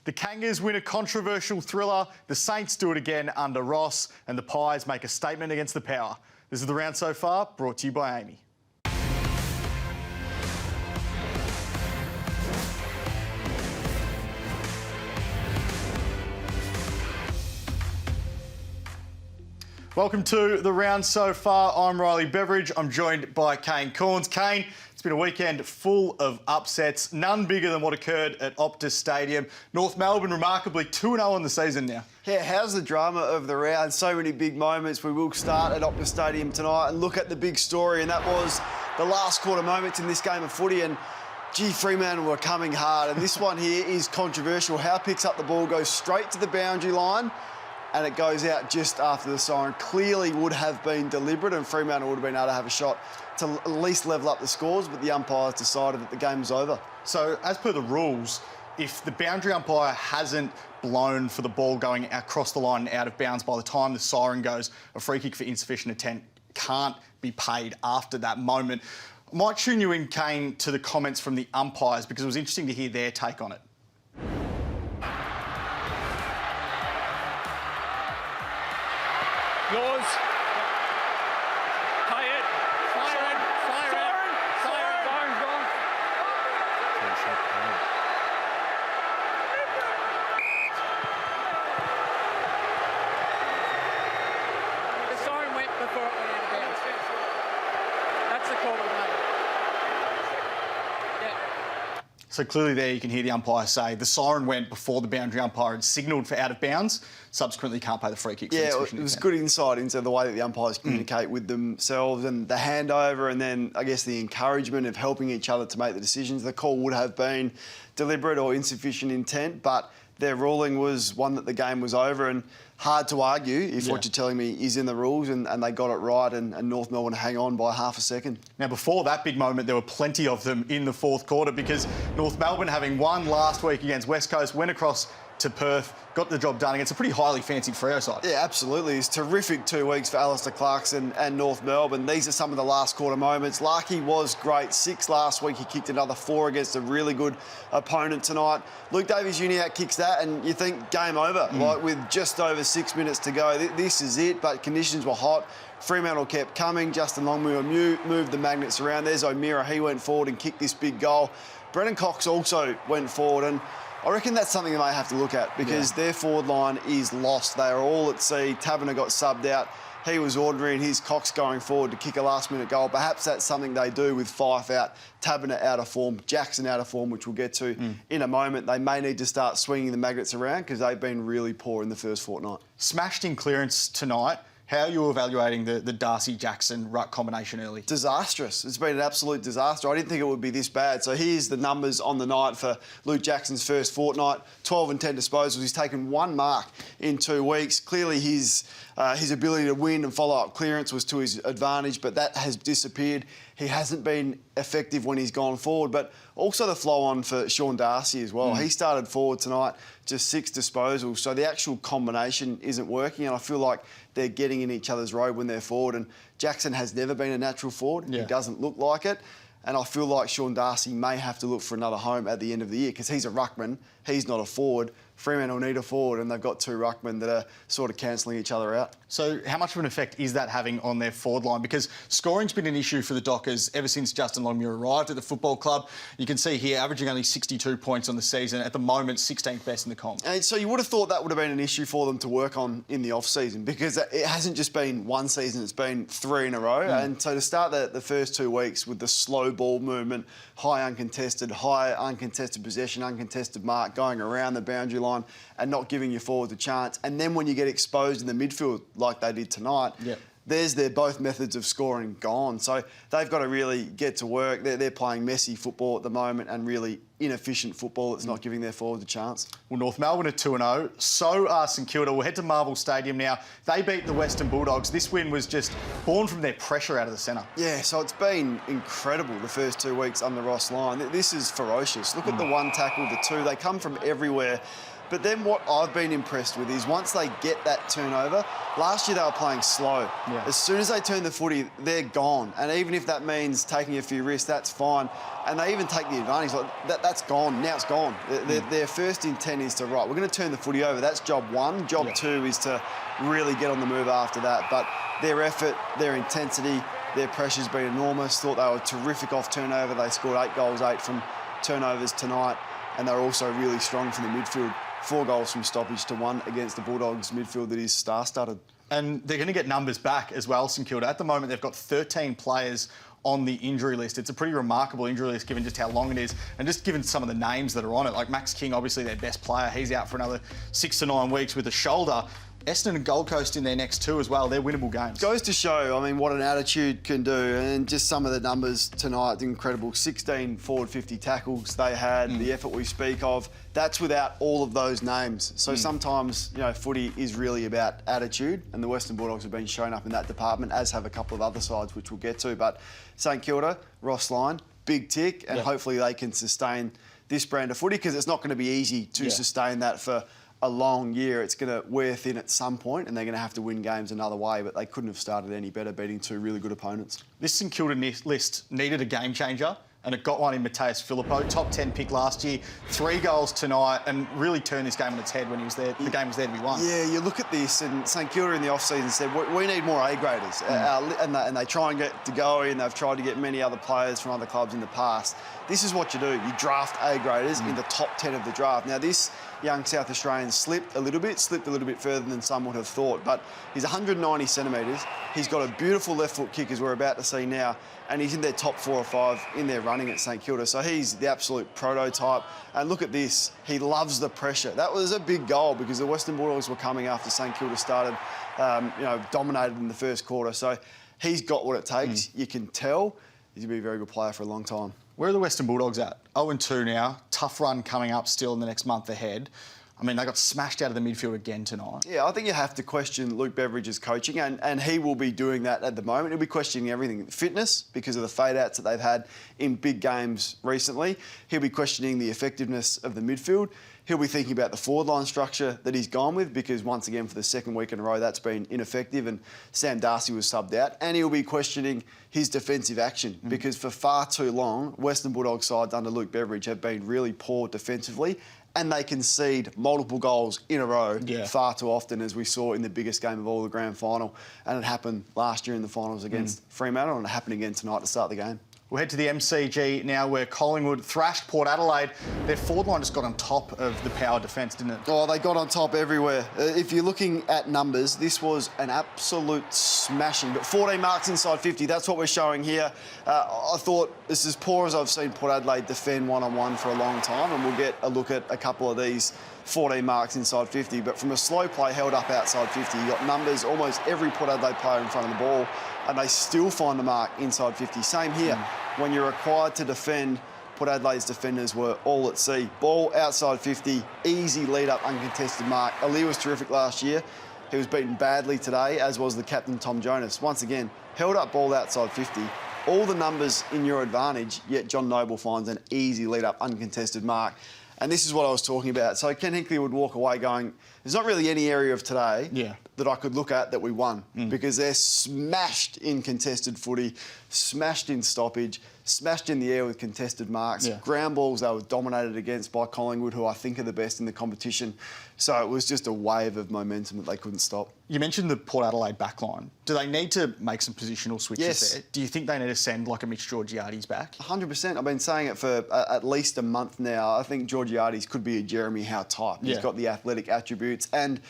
The Kangas win a controversial thriller, the Saints do it again under Ross, and the Pies make a statement against the Power. This is the round so far, brought to you by AAMI. Welcome to the round so far. I'm Riley Beveridge. I'm joined by Kane Cornes. Kane, it's been a weekend full of upsets, none bigger than what occurred at Optus Stadium. North Melbourne remarkably 2-0 in the season now. Yeah, how's the drama of the round? So many big moments. We will start at Optus Stadium tonight and look at the big story, and that was the last quarter moments in this game of footy. And gee, Fremantle were coming hard, and this one here is controversial. Howe picks up the ball, goes straight to the boundary line, and it goes out just after the siren. Clearly would have been deliberate, and Fremantle would have been able to have a shot to at least level up the scores, but the umpires decided that the game was over. So, as per the rules, if the boundary umpire hasn't blown for the ball going across the line and out of bounds by the time the siren goes, a free kick for insufficient intent can't be paid after that moment. I might tune you in, Kane, to the comments from the umpires, because it was interesting to hear their take on it. Yours. Play it. Siren. Siren's gone. The siren went before it went out of bounds. That's the call we made. Yeah. So clearly there you can hear the umpire say the siren went before the boundary umpire had signalled for out of bounds, subsequently can't pay the free kick. Yeah, it was good insight into the way that the umpires communicate with themselves, and the handover, and then I guess the encouragement of helping each other to make the decisions. The call would have been deliberate or insufficient intent, but their ruling was one that the game was over, and hard to argue if what you're telling me is in the rules, and they got it right, and North Melbourne hang on by half a second. Now, before that big moment, there were plenty of them in the fourth quarter, because North Melbourne, having won last week against West Coast, went across to Perth, got the job done against a pretty highly fancied Freo side. Yeah, absolutely. It's terrific 2 weeks for Alistair Clarkson and North Melbourne. These are some of the last quarter moments. Larkey was great. 6 last week. He kicked another 4 against a really good opponent tonight. Luke Davies-Uniacke kicks that, and you think game over. Like, with just over 6 minutes to go, this is it, but conditions were hot. Fremantle kept coming. Justin Longmuir moved the magnets around. There's O'Meara. He went forward and kicked this big goal. Brennan Cox also went forward, and I reckon that's something they may have to look at, because their forward line is lost. They are all at sea. Taberner got subbed out. He was ordinary, and his Cox going forward to kick a last-minute goal. Perhaps that's something they do with Fife out, Taberner out of form, Jackson out of form, which we'll get to in a moment. They may need to start swinging the magnets around, because they've been really poor in the first fortnight. Smashed in clearance tonight. How are you evaluating the Darcy-Jackson ruck combination early? Disastrous. It's been an absolute disaster. I didn't think it would be this bad. So here's the numbers on the night for Luke Jackson's first fortnight. 12 and 10 disposals. He's taken 1 mark in 2 weeks. Clearly his ability to win and follow up clearance was to his advantage, but that has disappeared. He hasn't been effective when he's gone forward, but also the flow on for Sean Darcy as well. He started forward tonight, just 6 disposals. So the actual combination isn't working, and I feel like they're getting in each other's road when they're forward. And Jackson has never been a natural forward. He doesn't look like it. And I feel like Sean Darcy may have to look for another home at the end of the year, because he's a ruckman. He's not a forward. Fremantle need a forward, and they've got 2 ruckmen that are sort of cancelling each other out. So how much of an effect is that having on their forward line? Because scoring's been an issue for the Dockers ever since Justin Longmuir arrived at the football club. You can see here, averaging only 62 points on the season. At the moment, 16th best in the comp. And so you would have thought that would have been an issue for them to work on in the off-season, because it hasn't just been one season, it's been 3 in a row. And so to start the first 2 weeks with the slow ball movement, high uncontested possession, uncontested mark, going around the boundary line and not giving your forwards a chance. And then when you get exposed in the midfield like they did tonight, there's their both methods of scoring gone. So they've got to really get to work. They're playing messy football at the moment, and really inefficient football that's not giving their forwards a chance. Well, North Melbourne are 2-0. So are St Kilda. We'll head to Marvel Stadium now. They beat the Western Bulldogs. This win was just born from their pressure out of the centre. Yeah, so it's been incredible the first 2 weeks under Ross Lyon. This is ferocious. Look at the 1 tackle, the 2. They come from everywhere. But then what I've been impressed with is once they get that turnover, last year they were playing slow. Yeah. As soon as they turn the footy, they're gone. And even if that means taking a few risks, that's fine. And they even take the advantage. Like that's gone. Now it's gone. Their first intent is to, right, we're going to turn the footy over. That's job one. Job two is to really get on the move after that. But their effort, their intensity, their pressure's been enormous. Thought they were terrific off turnover. They scored 8 goals, 8 from turnovers tonight. And they're also really strong from the midfield. 4 goals from stoppage to 1 against the Bulldogs midfield that is star-studded. And they're going to get numbers back as well, St Kilda. At the moment, they've got 13 players on the injury list. It's a pretty remarkable injury list given just how long it is and just given some of the names that are on it. Like Max King, obviously their best player. He's out for another 6 to 9 weeks with a shoulder. Essendon and Gold Coast in their next 2 as well. They're winnable games. Goes to show, I mean, what an attitude can do. And just some of the numbers tonight, incredible. 16 forward 50 tackles they had, the effort we speak of. That's without all of those names. So sometimes, you know, footy is really about attitude, and the Western Bulldogs have been showing up in that department, as have a couple of other sides, which we'll get to. But St Kilda, Ross Lyon, big tick, and hopefully they can sustain this brand of footy, because it's not going to be easy to sustain that for a long year. It's going to wear thin at some point, and they're going to have to win games another way, but they couldn't have started any better, beating 2 really good opponents. This St Kilda list needed a game changer, and it got one in Mateus Filippo, top 10 pick last year, 3 goals tonight, and really turned this game on its head when he was there. The game was there to be won. Yeah, you look at this, and St Kilda in the off-season said, we need more A-graders. And they try and get De Goey, and they've tried to get many other players from other clubs in the past. This is what you do. You draft A-graders in the top 10 of the draft. Now, this young South Australian slipped a little bit further than some would have thought, but he's 190 centimetres. He's got a beautiful left foot kick, as we're about to see now, and he's in their top 4 or 5 in their running at St Kilda. So he's the absolute prototype. And look at this. He loves the pressure. That was a big goal, because the Western Bulldogs were coming after St Kilda started, dominated in the first quarter. So he's got what it takes. You can tell he's going to be a very good player for a long time. Where are the Western Bulldogs at? 0-2 now. Tough run coming up still in the next month ahead. I mean, they got smashed out of the midfield again tonight. Yeah, I think you have to question Luke Beveridge's coaching, and he will be doing that at the moment. He'll be questioning everything. Fitness, because of the fade-outs that they've had in big games recently. He'll be questioning the effectiveness of the midfield. He'll be thinking about the forward line structure that he's gone with, because once again, for the second week in a row, that's been ineffective, and Sam Darcy was subbed out. And he'll be questioning his defensive action, because for far too long, Western Bulldogs sides under Luke Beveridge have been really poor defensively, and they concede multiple goals in a row far too often, as we saw in the biggest game of all, the grand final. And it happened last year in the finals against Fremantle, and it happened again tonight to start the game. We'll head to the MCG now, where Collingwood thrashed Port Adelaide. Their forward line just got on top of the power defence, didn't it? Oh, they got on top everywhere. If you're looking at numbers, this was an absolute smashing. But 14 marks inside 50, that's what we're showing here. I thought this is as poor as I've seen Port Adelaide defend one-on-one for a long time, and we'll get a look at a couple of these 14 marks inside 50. But from a slow play held up outside 50, you got numbers, almost every Port Adelaide player in front of the ball, and they still find the mark inside 50. Same here. When you're required to defend, Port Adelaide's defenders were all at sea. Ball outside 50, easy lead-up, uncontested mark. Ali was terrific last year. He was beaten badly today, as was the captain, Tom Jonas. Once again, held up ball outside 50. All the numbers in your advantage, yet John Noble finds an easy lead-up, uncontested mark. And this is what I was talking about. So Ken Hinkley would walk away going, there's not really any area of today that I could look at that we won, because they're smashed in contested footy, smashed in stoppage, smashed in the air with contested marks. Ground balls they were dominated against by Collingwood, who I think are the best in the competition. So it was just a wave of momentum that they couldn't stop. You mentioned the Port Adelaide backline. Do they need to make some positional switches there? Yes. Do you think they need to send like a Mitch Georgiades back? 100%. I've been saying it for at least a month now. I think Georgiades could be a Jeremy Howe type. He's got the athletic attributes. And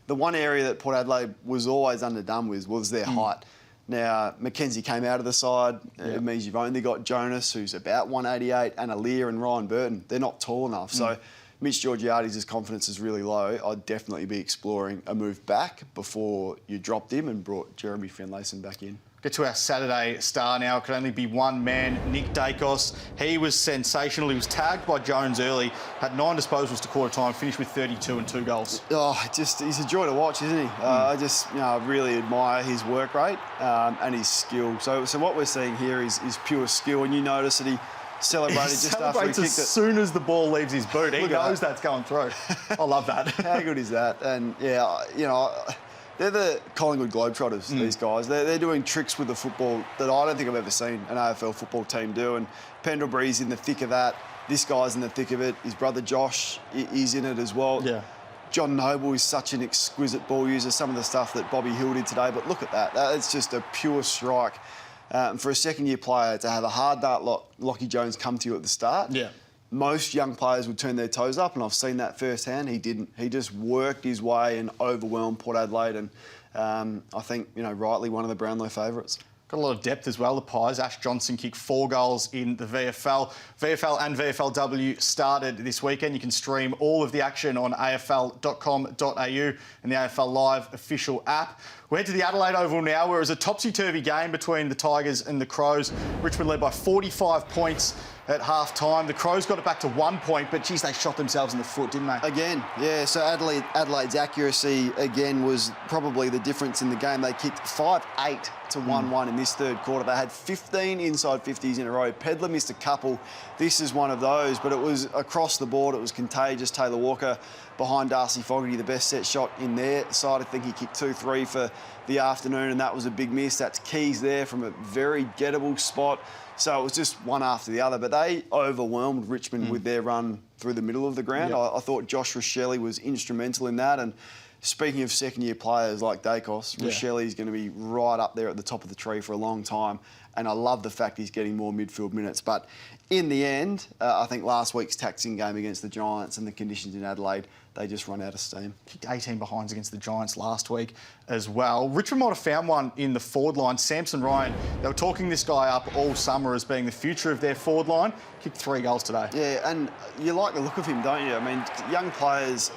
the one area that Port Adelaide was always underdone with was their height. Now, Mackenzie came out of the side. It means you've only got Jonas, who's about 188, and Aaliyah and Ryan Burton. They're not tall enough. So Mitch Georgiades' confidence is really low. I'd definitely be exploring a move back before you dropped him and brought Jeremy Finlayson back in. Get to our Saturday star now. It could only be one man, Nick Daicos. He was sensational. He was tagged by Jones early, had 9 disposals to quarter time, finished with 32 and 2 goals. Oh, he's a joy to watch, isn't he? I just really admire his work rate and his skill. So what we're seeing here is pure skill, and you notice that he celebrated He just after he celebrates kicked as it. soon as the ball leaves his boot. He Look at knows that. that's going through. I love that. How good is that? And yeah, you know, they're the Collingwood Globetrotters, these guys. They're doing tricks with the football that I don't think I've ever seen an AFL football team do. And Pendlebury's in the thick of that. This guy's in the thick of it. His brother Josh is in it as well. Yeah. John Noble is such an exquisite ball user. Some of the stuff that Bobby Hill did today, but look at that. It's just a pure strike. For a second-year player to have a hard dart Lockie Jones come to you at the start. Yeah. Most young players would turn their toes up, and I've seen that firsthand. He didn't. He just worked his way and overwhelmed Port Adelaide, and I think, you know, rightly one of the Brownlow favourites. Got a lot of depth as well, the Pies. Ash Johnson kicked 4 goals in the VFL. VFL and VFLW started this weekend. You can stream all of the action on afl.com.au and the AFL Live official app. We head to the Adelaide Oval now, where it was a topsy-turvy game between the Tigers and the Crows. Richmond led by 45 points at half-time. The Crows got it back to 1 point, but, geez, they shot themselves in the foot, didn't they? Again, yeah. So Adelaide's accuracy, again, was probably the difference in the game. They kicked 5-8 to 1-1 in this third quarter. They had 15 inside 50s in a row. Pedler missed a couple. This is one of those, but it was across the board. It was contagious. Taylor Walker behind Darcy Fogarty, the best set shot in their side. I think he kicked 2-3 for the afternoon, and that was a big miss. That's Keys there from a very gettable spot. So it was just one after the other, but they overwhelmed Richmond with their run through the middle of the ground. Yep. I thought Josh Rochelle was instrumental in that. And speaking of second-year players like Daicos, Rochelle is going to be right up there at the top of the tree for a long time. And I love the fact he's getting more midfield minutes. But in the end, I think last week's taxing game against the Giants and the conditions in Adelaide, they just run out of steam. Kicked 18 behinds against the Giants last week as well. Richmond might have found one in the forward line. Samson Ryan, they were talking this guy up all summer as being the future of their forward line. Kicked 3 goals today. Yeah, and you like the look of him, don't you? I mean, young players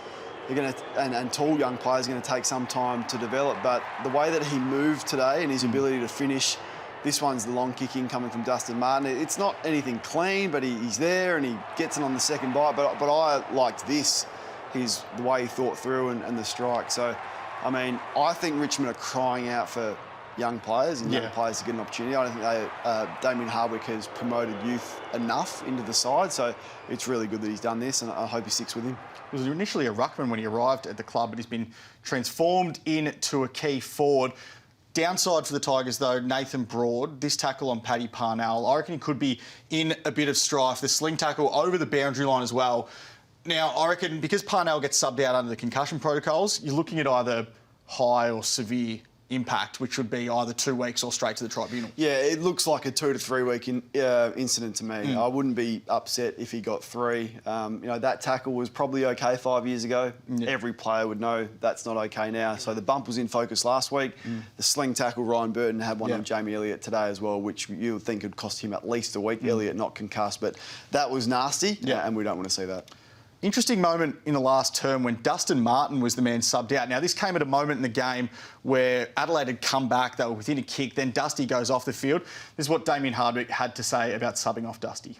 are going to, and tall young players are going to take some time to develop, but the way that he moved today and his ability to finish, this one's the long kicking coming from Dustin Martin. It's not anything clean, but he's there and he gets it on the second bite. But I liked this, the way he thought through and the strike. So, I mean, I think Richmond are crying out for young players and young players to get an opportunity. I don't think Damien Hardwick has promoted youth enough into the side, so it's really good that he's done this, and I hope he sticks with him. He was initially a ruckman when he arrived at the club, but he's been transformed into a key forward. Downside for the Tigers, though, Nathan Broad, this tackle on Paddy Parnell, I reckon he could be in a bit of strife. The sling tackle over the boundary line as well. Now, I reckon because Parnell gets subbed out under the concussion protocols, you're looking at either high or severe impact, which would be either 2 weeks or straight to the tribunal. Yeah, it looks like a 2 to 3 week incident to me. I wouldn't be upset if he got 3. You know, that tackle was probably okay 5 years ago. Every player would know that's not okay now. So the bump was in focus last week. The sling tackle, Ryan Burton had one on Jamie Elliott today as well, which you would think would cost him at least a week. Elliott not concussed, but that was nasty, and we don't want to see that. Interesting moment in the last term when Dustin Martin was the man subbed out. Now, this came at a moment in the game where Adelaide had come back, they were within a kick, then Dusty goes off the field. This is what Damien Hardwick had to say about subbing off Dusty.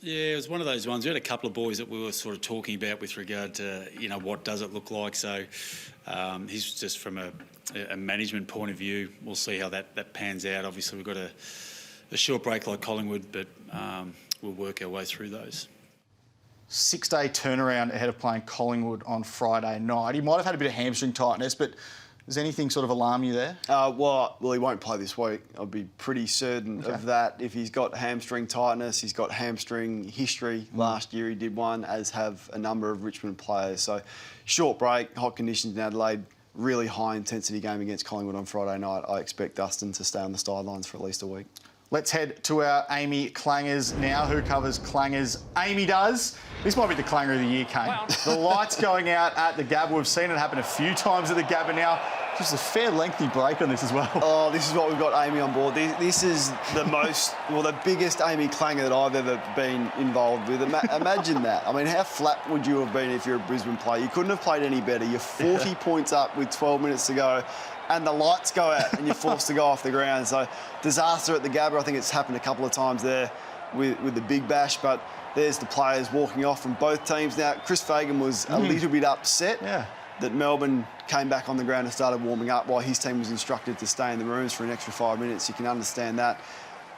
Yeah, it was one of those ones. We had a couple of boys that we were sort of talking about with regard to, you know, what does it look like. So he's just from a management point of view, we'll see how that pans out. Obviously, we've got a short break like Collingwood, but we'll work our way through those. 6-day turnaround ahead of playing Collingwood on Friday night. He might have had a bit of hamstring tightness, but does anything sort of alarm you there? Well, he won't play this week. I'll be pretty certain of that. If he's got hamstring tightness, he's got hamstring history. Last year he did one, as have a number of Richmond players. So short break, hot conditions in Adelaide, really high intensity game against Collingwood on Friday night. I expect Dustin to stay on the sidelines for at least a week. Let's head to our AAMI clangers now. Who covers clangers? Amy does. This might be the clanger of the year, Kane. Wow. The lights going out at the Gabba. We've seen it happen a few times at the Gabba now. Just a fair lengthy break on this as well. Oh, this is what we've got Amy on board. This is the the biggest Amy clanger that I've ever been involved with. Imagine that. I mean, how flat would you have been if you're a Brisbane player? You couldn't have played any better. You're 40 points up with 12 minutes to go, and the lights go out and you're forced to go off the ground. So disaster at the Gabba. I think it's happened a couple of times there with the Big Bash, but there's the players walking off from both teams. Now, Chris Fagan was a little bit upset that Melbourne came back on the ground and started warming up while his team was instructed to stay in the rooms for an extra 5 minutes. You can understand that.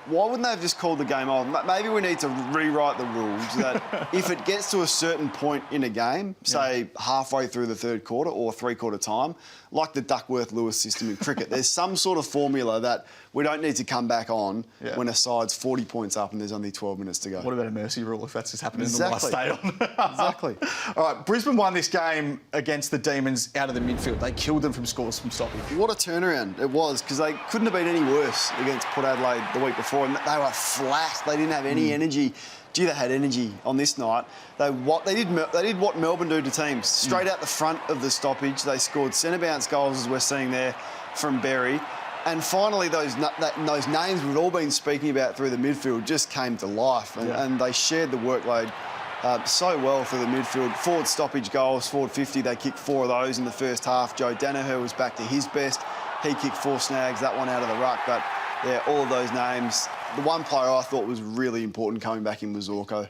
why wouldn't they have just called the game off? Maybe we need to rewrite the rules that if it gets to a certain point in a game, say halfway through the third quarter or three-quarter time, like the Duckworth-Lewis system in cricket, there's some sort of formula that we don't need to come back on when a side's 40 points up and there's only 12 minutes to go. What about a mercy rule if that's just happening in the last day on? Exactly. All right, Brisbane won this game against the Demons out of the midfield. They killed them from scores from stoppage. What a turnaround it was, because they couldn't have been any worse against Port Adelaide the week before. And they were flat. They didn't have any energy. Gee, they had energy on this night. They did what Melbourne do to teams. Straight out the front of the stoppage, they scored centre bounce goals, as we're seeing there from Berry. And finally, those names we've all been speaking about through the midfield just came to life, and they shared the workload so well through the midfield. Forward stoppage goals, forward 50, they kicked 4 of those in the first half. Joe Danaher was back to his best. He kicked 4 snags, that one out of the ruck. But yeah, all of those names. The one player I thought was really important coming back in was Zorko.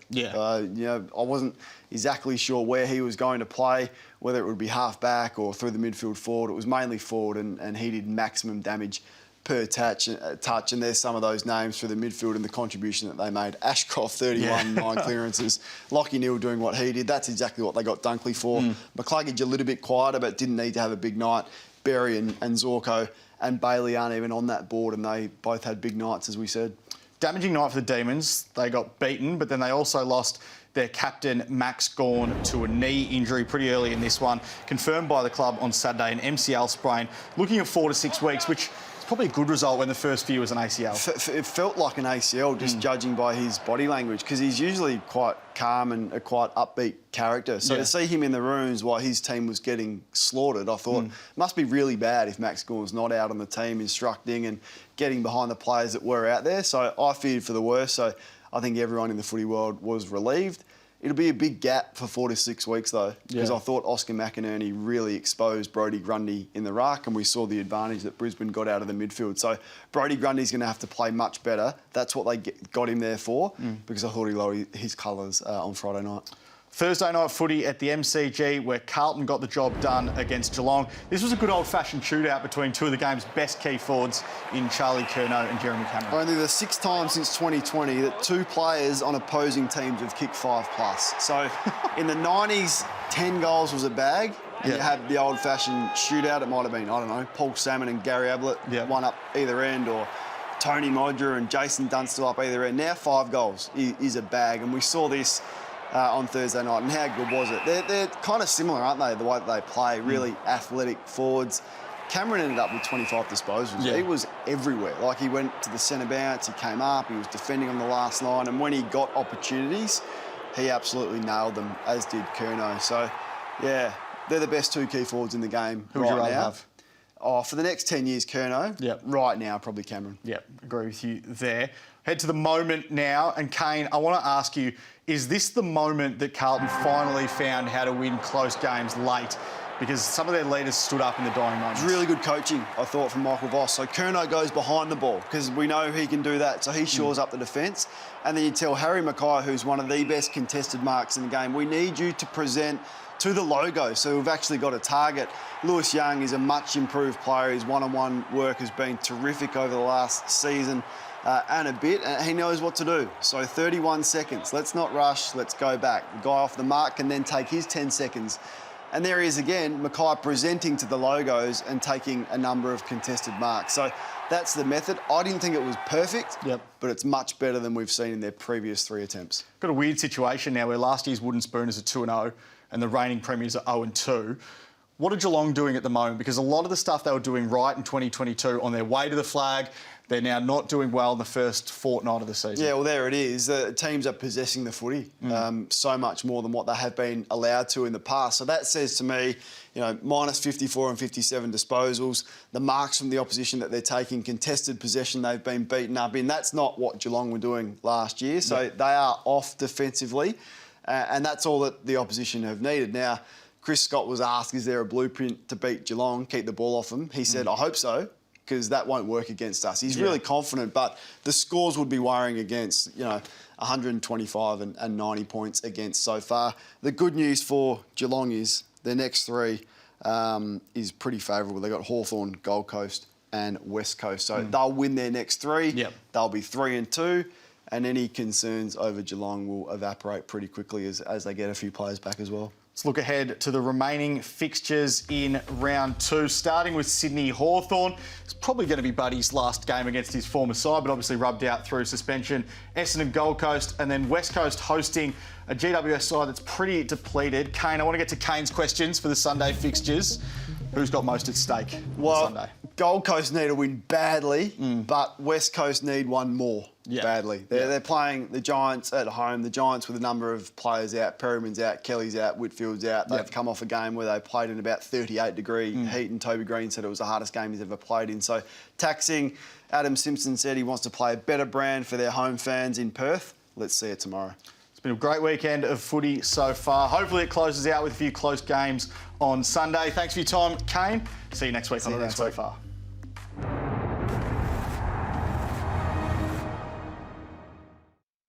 I wasn't exactly sure where he was going to play, whether it would be half back or through the midfield forward. It was mainly forward, and he did maximum damage per touch, and there's some of those names through the midfield and the contribution that they made. Ashcroft, 31, 9 clearances. Lockie Neal doing what he did. That's exactly what they got Dunkley for. McCluggage a little bit quieter, but didn't need to have a big night. Berry and Zorko and Bailey aren't even on that board, and they both had big nights, as we said. Damaging night for the Demons. They got beaten, but then they also lost their captain, Max Gawn, to a knee injury pretty early in this one. Confirmed by the club on Saturday, an MCL sprain. Looking at 4 to 6 weeks, which is probably a good result when the first few was an ACL. It felt like an ACL, just judging by his body language, because he's usually quite calm and a quite upbeat character. So to see him in the rooms while his team was getting slaughtered, I thought, must be really bad if Max Gawn's not out on the team instructing and getting behind the players that were out there. So I feared for the worst. So I think everyone in the footy world was relieved. It'll be a big gap for 4 to 6 weeks, though, because I thought Oscar McInerney really exposed Brodie Grundy in the ruck, and we saw the advantage that Brisbane got out of the midfield. So Brodie Grundy's going to have to play much better. That's what they got him there for, because I thought he lowered his colours on Friday night. Thursday night footy at the MCG, where Carlton got the job done against Geelong. This was a good old-fashioned shootout between two of the game's best key forwards in Charlie Curnow and Jeremy Cameron. Only the 6th time since 2020 that 2 players on opposing teams have kicked 5+. So in the 90s, 10 goals was a bag. And you had the old-fashioned shootout. It might have been, I don't know, Paul Salmon and Gary Ablett, one up either end, or Tony Modra and Jason Dunstall up either end. Now 5 goals is a bag, and we saw this on Thursday night. And how good was it? They're kind of similar, aren't they, the way that they play, really athletic forwards. Cameron ended up with 25 disposals. He was everywhere. Like, he went to the centre bounce, he came up, he was defending on the last line, and when he got opportunities, he absolutely nailed them, as did Curnow. So, yeah, they're the best 2 key forwards in the game Who would you rather have? Oh, for the next 10 years, Curnow. Right now, probably Cameron. Agree with you there. Head to the moment now, and Kane, I want to ask you, is this the moment that Carlton finally found how to win close games late? Because some of their leaders stood up in the dying moments. Really good coaching, I thought, from Michael Voss. So Curnow goes behind the ball, because we know he can do that. So he shores up the defence. And then you tell Harry Mackay, who's one of the best contested marks in the game, we need you to present to the logo. So we've actually got a target. Lewis Young is a much improved player. His one-on-one work has been terrific over the last season and a bit. And he knows what to do. So 31 seconds. Let's not rush. Let's go back. The guy off the mark can then take his 10 seconds. And there he is again, Mackay presenting to the logos and taking a number of contested marks. So that's the method. I didn't think it was perfect, but it's much better than we've seen in their previous 3 attempts. Got a weird situation now where last year's Wooden Spooners are 2-0 and the reigning premiers are 0-2. What are Geelong doing at the moment? Because a lot of the stuff they were doing right in 2022 on their way to the flag, they're now not doing well in the first fortnight of the season. Yeah, well, there it is. The teams are possessing the footy so much more than what they have been allowed to in the past. So that says to me, you know, minus 54 and 57 disposals, the marks from the opposition that they're taking, contested possession they've been beaten up in. That's not what Geelong were doing last year. So they are off defensively, and that's all that the opposition have needed. Now, Chris Scott was asked, is there a blueprint to beat Geelong, keep the ball off them? He said, I hope so, because that won't work against us. He's really confident, but the scores would be worrying against, you know, 125 and 90 points against so far. The good news for Geelong is their next 3 is pretty favourable. They've got Hawthorn, Gold Coast and West Coast. So they'll win their next 3. Yep. They'll be 3-2. And any concerns over Geelong will evaporate pretty quickly as they get a few players back as well. Let's look ahead to the remaining fixtures in round 2, starting with Sydney Hawthorn. It's probably going to be Buddy's last game against his former side, but obviously rubbed out through suspension. Essendon Gold Coast, and then West Coast hosting a GWS side that's pretty depleted. Kane, I want to get to Kane's questions for the Sunday fixtures. Who's got most at stake on Sunday? Gold Coast need a win badly, but West Coast need one more badly. They're playing the Giants at home. The Giants with a number of players out. Perryman's out, Kelly's out, Whitfield's out. They've come off a game where they played in about 38-degree heat, and Toby Green said it was the hardest game he's ever played in. So taxing. Adam Simpson said he wants to play a better brand for their home fans in Perth. Let's see it tomorrow. It's been a great weekend of footy so far. Hopefully it closes out with a few close games on Sunday. Thanks for your time, Kane. See you next week on the Next Week.